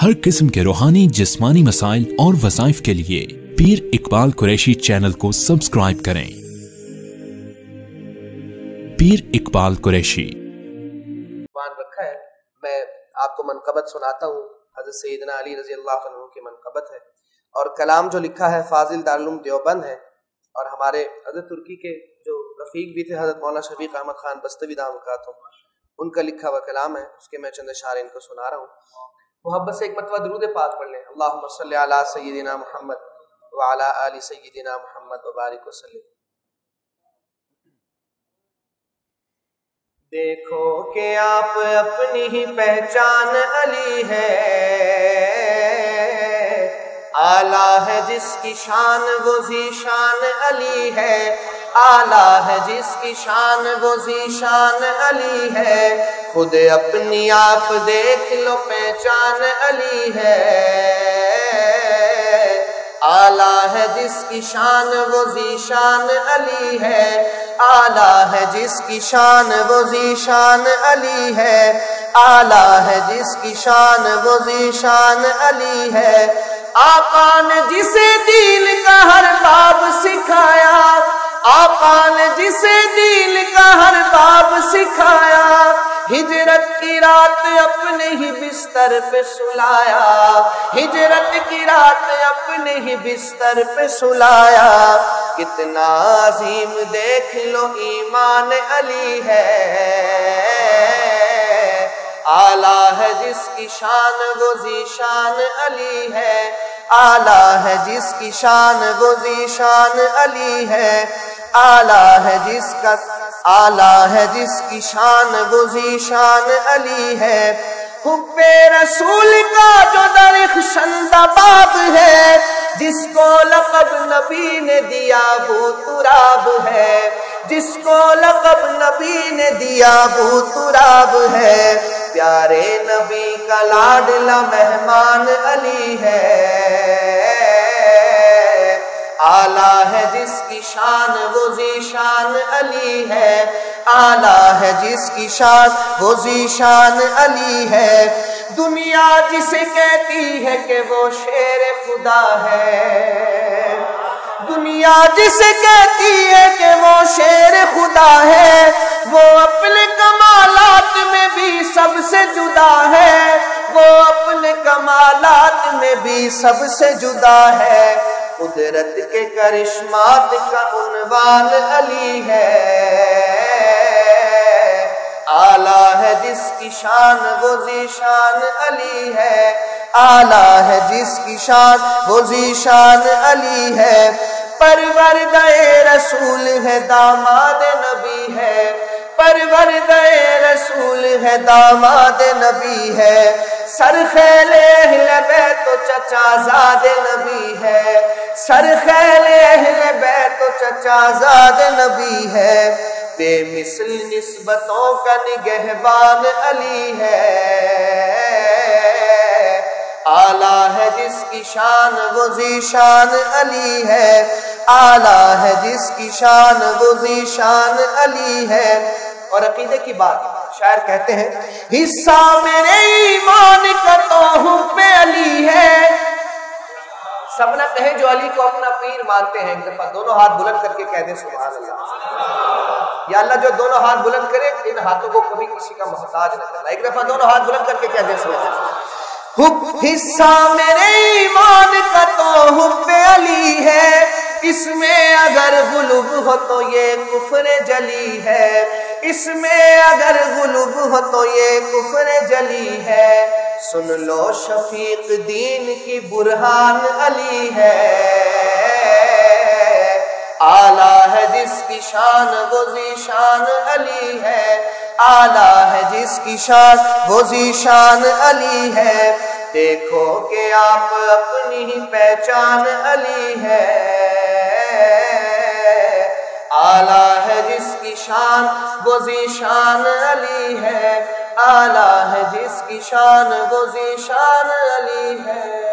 हर किस्म के रूहानी जिस्मानी मसाइल और वज़ाइफ के लिए पीर इकबाल कुरैशी चैनल को सब्सक्राइब करें। पीर इकबाल कुरैशी रखा है। मैं आपको मनक़बत सुनाता हूँ। हज़रत सैयदना अली रज़ी अल्लाह अन्हु की मनक़बत है और कलाम जो लिखा है फाजिल दारुल उलूम देवबंद है और हमारे हज़रत तुर्की के जो रफ़ीक भी थे हज़रत मौलाना शफीक अहमद खान बस्तवी दामकात उनका लिखा हुआ कलाम है। उसके मैं चंद अशार इनको सुना रहा हूँ। मोहब्बत से एक मरतबा दुरूद पाक पढ़ लें। अल्लाहुम्मा सल्ली अला सय्यिदिना मुहम्मद व अला आलि सय्यिदिना मुहम्मद व बारिक वसल्लिम। देखो कि आप अपनी ही पहचान अली है, आला है जिसकी शान वो ज़ीशान अली है, आला है जिसकी शान वो ज़ीशान अली है, खुद अपनी आप देख लो पहचान अली है, आला है जिसकी शान वो ज़ीशान अली है, आला है जिसकी शान वो ज़ीशान अली है, आला है जिसकी शान वो ज़ीशान अली है, आका ने जिसे दीन का हर बाब सिखाया, आका ने जिसे दीन का हर बाब सिखाया, हिजरत की रात अपने ही बिस्तर पे सुलाया, हिजरत की रात अपने ही बिस्तर पे सुलाया, कितना अजीम देख लो ईमान अली है, आला है जिसकी शान वो ज़ीशान अली है, आला है जिसकी शान वो ज़ीशान अली है, आला है जिसका आला है जिसकी शान वो ज़ीशान अली है, हुब्बे रसूल का जो दरख्शंदा बाब है, जिसको लक़ब नबी ने दिया वो तुराब है, जिसको लक़ब नबी ने दिया वो तुराब है, प्यारे नबी का लाडला मेहमान अली है, आला है जिसकी शान वो ज़ीशान अली है, आला है जिसकी शान वो ज़ीशान अली है, दुनिया जिसे कहती है कि वो शेर खुदा है, दुनिया जिसे कहती है कि वो शेर खुदा है, वो अपने कमालात में भी सबसे जुदा है, वो अपने कमालात में भी सबसे जुदा है, कुदरत के करिश्मात का उन्वान अली है, आला है जिसकी शान वो ज़ीशान अली है, आला है जिसकी शान वो ज़ीशान अली है, परवरदे रसूल है दामाद नबी है, परवरदे रसूल है दामाद नबी है, सरखेले अहले बैत तो चचा ज़ादे नबी है, सरखेले अहले बैत तो चचा ज़ादे नबी है, बेमिसल निस्बतों का निगहबान अली है, आला है जिसकी शान वो ज़ीशान अली है, आला है जिसकी शान वो ज़ीशान अली है। और अकीदे की बात शायर कहते हैं, हिस्सा मेरे ईमान का तो हुब्बे अली है, सब ना कहे जो अली को अपना पीर मानते हैं, एक दफा दोनों हाथ बुलंद करके कह दे सुभान अल्लाह। या अल्लाह जो दोनों हाथ बुलंद करे इन हाथों को कभी किसी का मोहताज न करना। एक दफा दोनों हाथ बुलंद करके कह दे सुभान अल्लाह। हिस्सा मेरे ईमान का तो हुब्बे अली है, इसमें अगर गुलूब हो तो ये कुफ्र जली है, इसमें अगर गुलूब हो तो ये कुफ्र जली है, सुन लो शफीक दीन की बुरहान अली है, आला है जिसकी शान वो ज़ीशान अली है, आला है जिसकी शान वो ज़ीशान अली है, देखो कि आप अपनी ही पहचान अली है, आला है जिसकी शान वो ज़ीशान अली है, आला है जिसकी शान वो ज़ीशान अली है।